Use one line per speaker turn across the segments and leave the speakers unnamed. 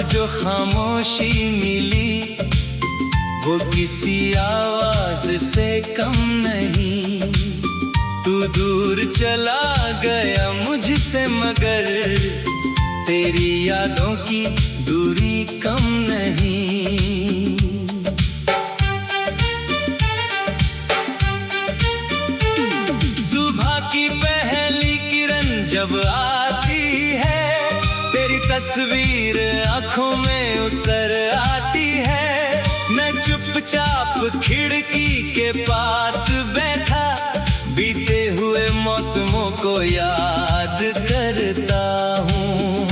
जो खामोशी मिली वो किसी आवाज से कम नहीं। तू दूर चला गया मुझसे मगर तेरी यादों की दूरी कम नहीं। सुबह की पहली किरण जब आती है तेरी तस्वीर आंखों में उतर आती है। मैं चुपचाप खिड़की के पास बैठा बीते हुए मौसमों को याद करता हूँ।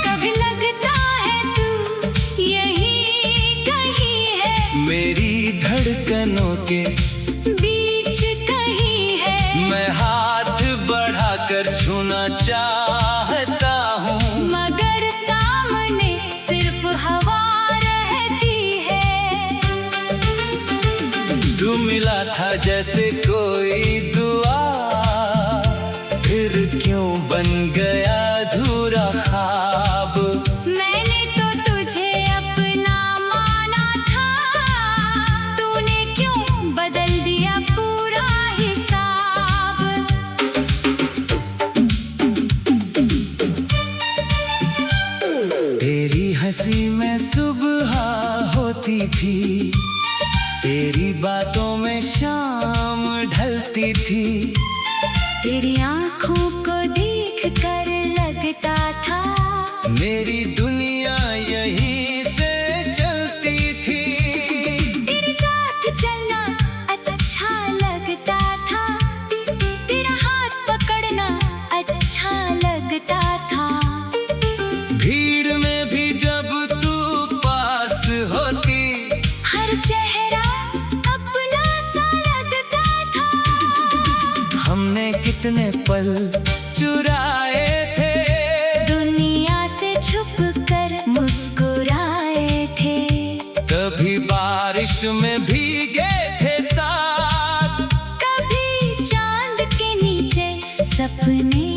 कभी लगता है तू यही कहीं है,
मेरी धड़कनों के
बीच कहीं है।
मैं हाथ बढ़ाकर छूना चाहता हूँ
मगर सामने सिर्फ हवा रहती है।
तू मिला था जैसे कोई दुआ, फिर क्यों बन गया अधूरा ख्वाब।
मैंने तो तुझे अपना माना था, तूने क्यों बदल दिया पूरा हिसाब।
तेरी हंसी में सुबह होती थी, तेरी बातों में शाम ढलती थी।
तेरी आंखों को देख कर लगता था
मेरी दुनिया यहीं से चलती थी।
तेरे साथ चलना अच्छा लगता था, तेरा हाथ पकड़ना अच्छा लगता था।
भीड़ में भी जब तू पास होती
हर चेहरा अपना सा लगता था।
हमने कितने पल चुराए थे,
दुनिया से छुप कर मुस्कुराए थे।
कभी बारिश में भीगे थे साथ,
कभी चांद के नीचे सपने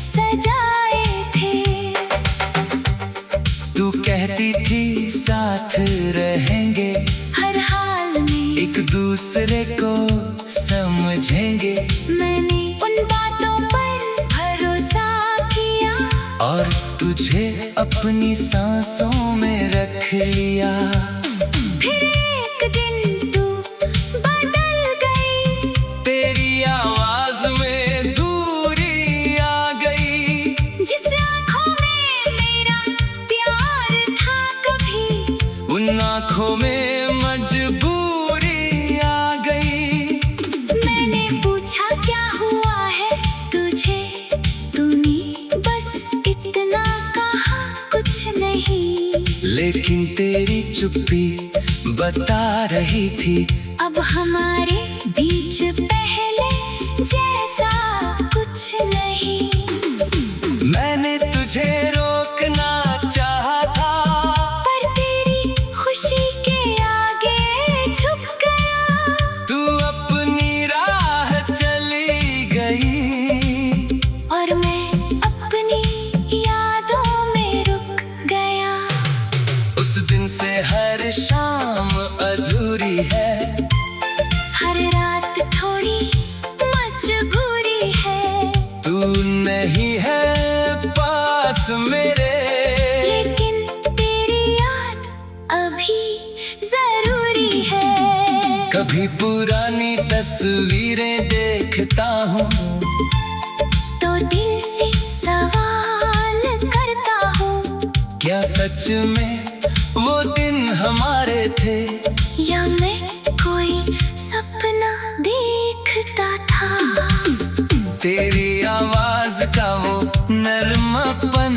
सजाए थे।
तू कहती थी साथ रहेंगे,
हर हाल में
एक दूसरे को समझेंगे।
मैंने उन बातों पर भरोसा किया
और तुझे अपनी सांसों में रख लिया।
फिर एक दिन तू बदल गई,
तेरी आवाज में दूरी आ गई।
जिस आँखों में मेरा प्यार था कभी,
उन आँखों में मजबूरी आ गई।
मैंने पूछा क्या हुआ है तुझे, तूने बस इतना कहा कुछ नहीं।
लेकिन तेरी चुप्पी बता रही थी
अब हमारे बीच पहले जैसा कुछ नहीं।
मैंने तुझे रोकना चाहा था,
पर तेरी खुशी के आगे झुक गया।
तू अपनी राह चली गई
और मैं अपनी यादों में रुक गया।
उस दिन से हर शाम अधूरी है,
हर रात थोड़ी मजबूरी है।
तू नहीं है पास मेरे,
लेकिन तेरी याद अभी जरूरी है।
कभी पुरानी तस्वीरें देखता हूँ
तो दिल से सवाल करता हूँ,
क्या सच में वो दिन हमारे थे,
या मैं कोई सपना देखता था।
तेरी आवाज का वो नरमापन,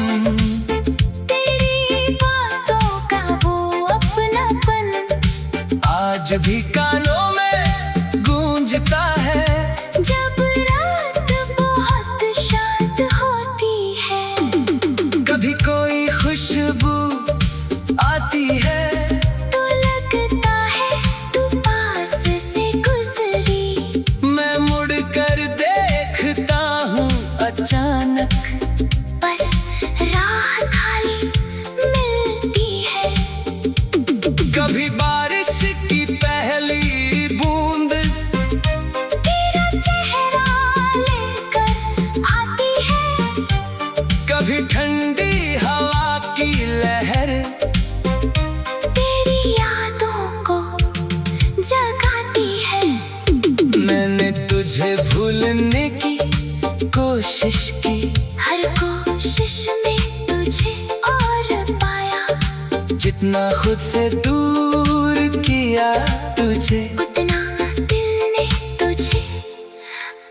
तेरी बातों का वो अपनापन
आज भी कानों में गूंजता है।
जब रात बहुत शांत होती है,
कभी कोई खुशबू आती है,
तो लगता है तू पास से गुजरी।
मैं मुड़ कर देखता हूँ अचानक,
पर राह खाली
जितना खुद से दूर किया तुझे,
उतना दिल ने तुझे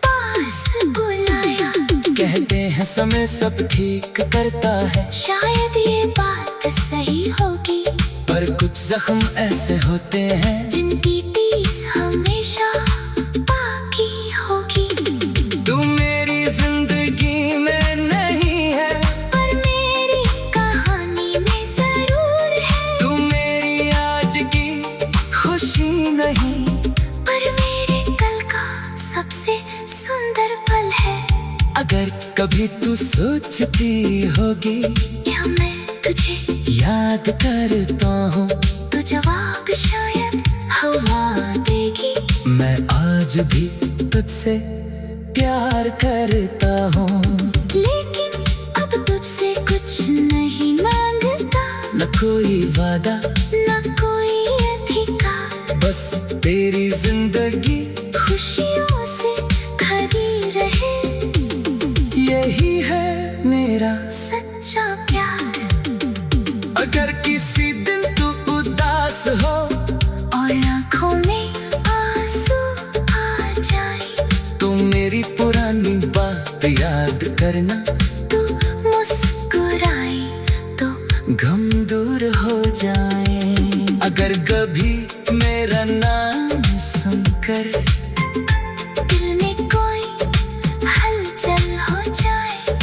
पास बुलाया।
कहते हैं समय सब ठीक करता है,
शायद ये बात सही होगी,
पर कुछ जख्म ऐसे होते हैं
जिनकी टीस हमेशा बाकी होगी।
तू मेरी जिंदगी में नहीं है,
पर मेरी कहानी में जरूर है।
तू मेरी आज की खुशी नहीं,
पर मेरे कल का सबसे सुंदर पल है।
अगर कभी तू सोचती होगी
क्या मैं तुझे
याद करता हूँ,
तो जवाब शायद हवा देगी।
मैं आज भी तुझसे प्यार करता हूँ,
लेकिन अब तुझसे कुछ नहीं मांगता,
न कोई वादा
न कोई अधिकार।
बस तेरी जिंदगी
खुशियों से भरी रहे,
यही है मेरा।
सच्चा प्यार।
अगर किसी दिन तू उदास हो
और आँखों में आंसू आ जाए,
तो मेरी पुरानी बात याद करना,
तू मुस्कुराए तो
गम दूर हो जाए। अगर कभी मेरा नाम सुनकर
दिल में कोई हलचल हो जाए,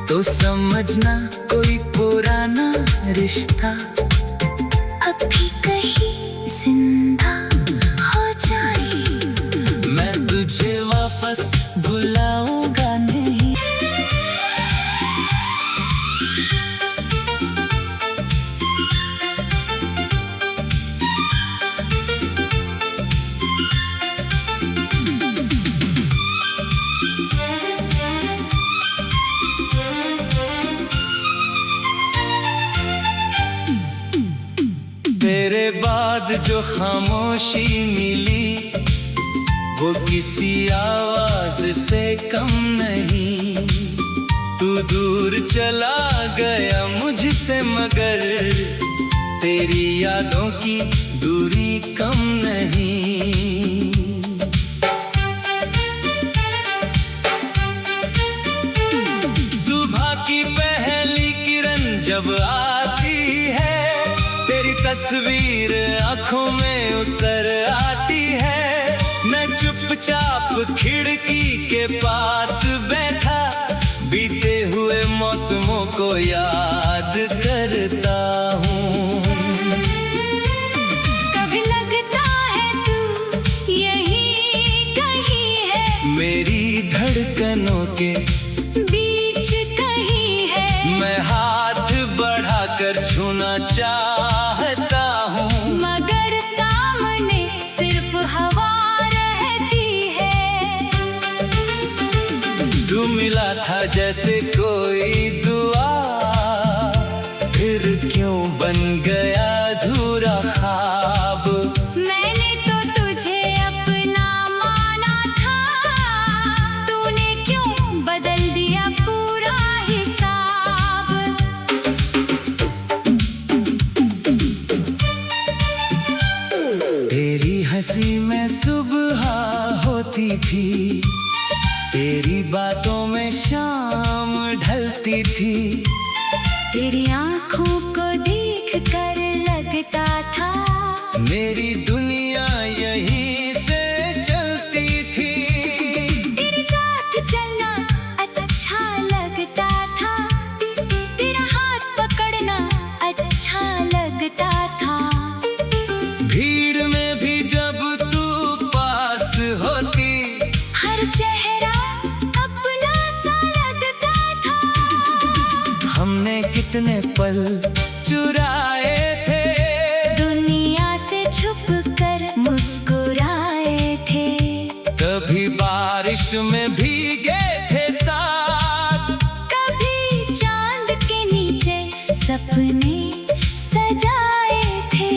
तो समझना कोई पुराना रिश्ता
अभी कहीं जिंदा हो जाए।
मैं तुझे वापस बुलाऊंगा नहीं। तेरे बाद जो खामोशी मिली, वो किसी आवाज से कम नहीं। तू दूर चला गया मुझसे, मगर तेरी यादों की दूरी कम नहीं। सुबह की पहली किरण जब आती है, तेरी तस्वीर आंखों में उतर आती है। मैं चुपचाप खिड़की के पास बैठा, बीते हुए मौसमों को याद करता हूँ।
कभी लगता है तू यही कहीं है,
मेरी धड़कनों के
बीच कहीं है।
मैं हाथ बढ़ाकर छूना चाहता हूँ,
मगर सामने सिर्फ हवा रहती है।
तू मिला था जैसे कोई दुआ, फिर क्यों बन गया अधूरा ख्वाब।
मैंने तो तुझे अपना माना था, तूने क्यों बदल दिया पूरा हिसाब।
तेरी हंसी में सुबह होती थी, तेरी बातों में शाम ढलती थी।
तेरी आँखों को देख कर लगता था
मेरी दुनिया यहीं से चलती थी।
तेरे साथ चलना अच्छा लगता था, तेरा हाथ पकड़ना अच्छा लगता था।
भीड़ में भी जब तू पास होती,
हर चेहरा अपना सा लगता था।
हमने कितने पल चुराए थे,
दुनिया से छुप कर मुस्कुराए थे।
कभी बारिश में भीगे थे साथ,
कभी चांद के नीचे सपने सजाए थे।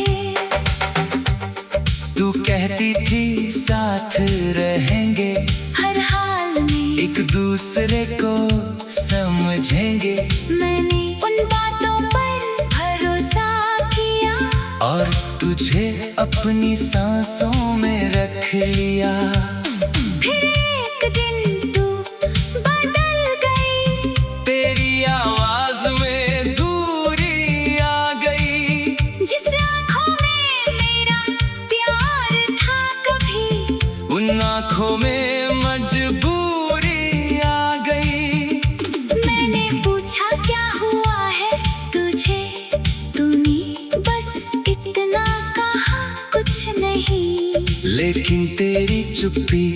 तू कहती थी साथ रहेंगे,
हर हाल में
एक दूसरे को समझेंगे।
मैंने उन बातों पर भरोसा
अपनी सांसों में रख लिया।
फिर एक दिन तू बदल गई,
तेरी आवाज में दूरी आ गई।
जिस आँखों में मेरा प्यार था कभी,
उन आँखों में मजबूरी आ गई।
मैंने पूछा क्या हुआ है तुझे, तूने बस इतना कहा कुछ नहीं।
लेकिन तेरी चुप्पी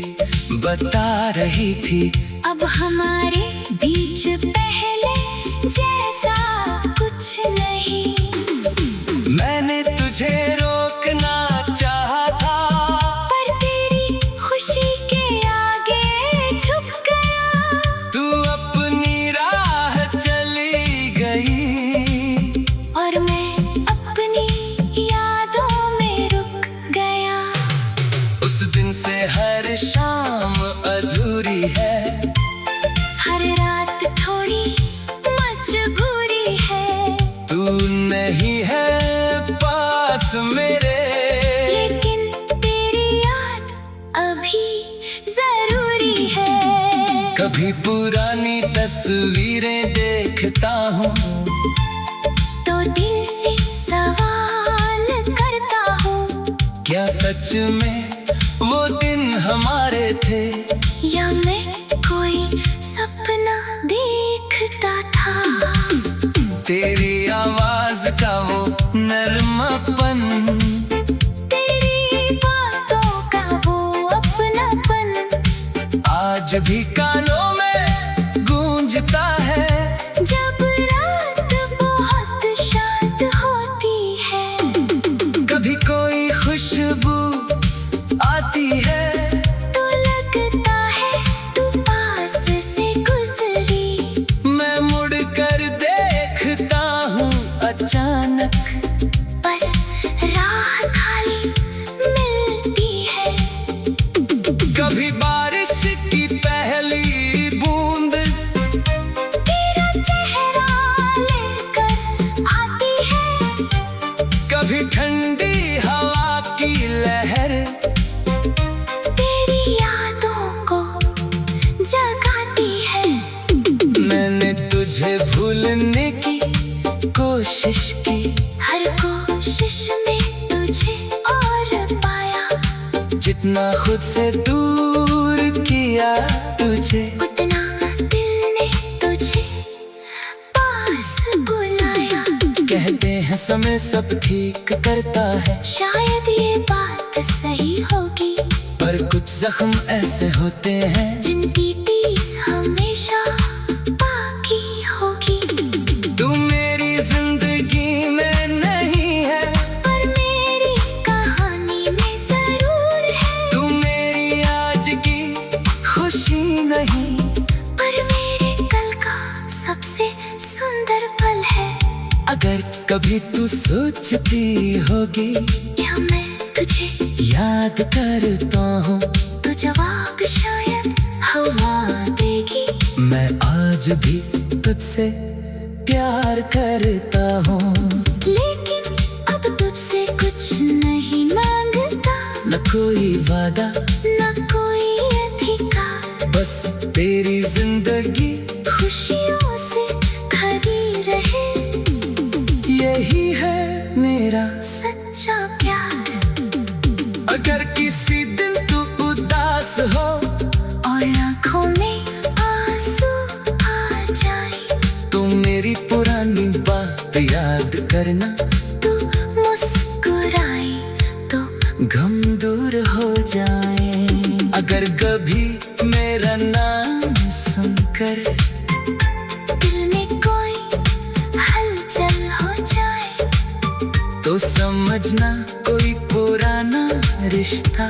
बता रही थी,
अब हमारे बीच पहले जैसा कुछ नहीं।
मैंने तुझे रोकना चाहा था,
पर तेरी खुशी के आगे झुक गया।
तू अपनी राह चली गई
और मैं अपनी यादों में रुक गया।
उस दिन से हर शाम अधूरी है,
हर रात थोड़ी मजबूरी है।
तू नहीं है पास मेरे,
लेकिन तेरी याद अभी जरूरी है।
कभी पुरानी तस्वीरें देखता हूँ
तो दिल से सवाल करता हूँ,
क्या सच में वो दिन हमारे थे,
या मैं कोई सपना देखता था।
तेरी आवाज का वो नरमापन,
तेरी बातों का वो अपनापन,
आज भी कानों में गूंजता है।
जब रात बहुत शांत होती है,
कभी कोई खुशबू आती है,
तो लगता है तू पास से गुजरी।
मैं मुड़ कर देखता हूँ अचानक,
पर राह खाली मिलती है।
कभी बारिश की पहली बूंद
तेरा चेहरा लेकर आती है,
कभी ठंडी हवा की लहर,
तेरी यादों को जगाती है।
मैंने तुझे भूलने की कोशिश की,
हर कोशिश में तुझे और पाया,
जितना खुद से दूर किया तुझे,
उतना दिल ने तुझे पास बुलाया।
कहते हैं समय सब ठीक करता है,
शायद ये बात सही होगी,
पर कुछ जख्म ऐसे होते हैं
जिनकी टीस हमेशा बाकी होगी।
तू मेरी जिंदगी में नहीं है,
पर मेरी कहानी में जरूर है।
तू मेरी आज की खुशी नहीं,
पर मेरे कल का सबसे सुंदर पल है।
अगर कभी तू सोचती होगी
क्या मैं तुझे
याद करता हूँ,
तो जवाब शायद हवा देगी।
मैं आज भी तुझसे प्यार करता हूँ,
लेकिन अब तुझसे कुछ नहीं मांगता,
न कोई वादा
न कोई अधिकार।
बस तेरी जिंदगी
खुशियों से भरी रहे,
यही है मेरा।
सच्चा प्यार।
अगर किसी दिन तू उदास हो
और आँखों में आंसू आ जाए,
तो मेरी पुरानी बात याद करना,
तू मुस्कुराए तो
गम दूर हो जाए। अगर कभी मेरा नाम सुनकर
दिल में कोई हलचल हो जाए,
तो समझना कोई पुराना रिश्ता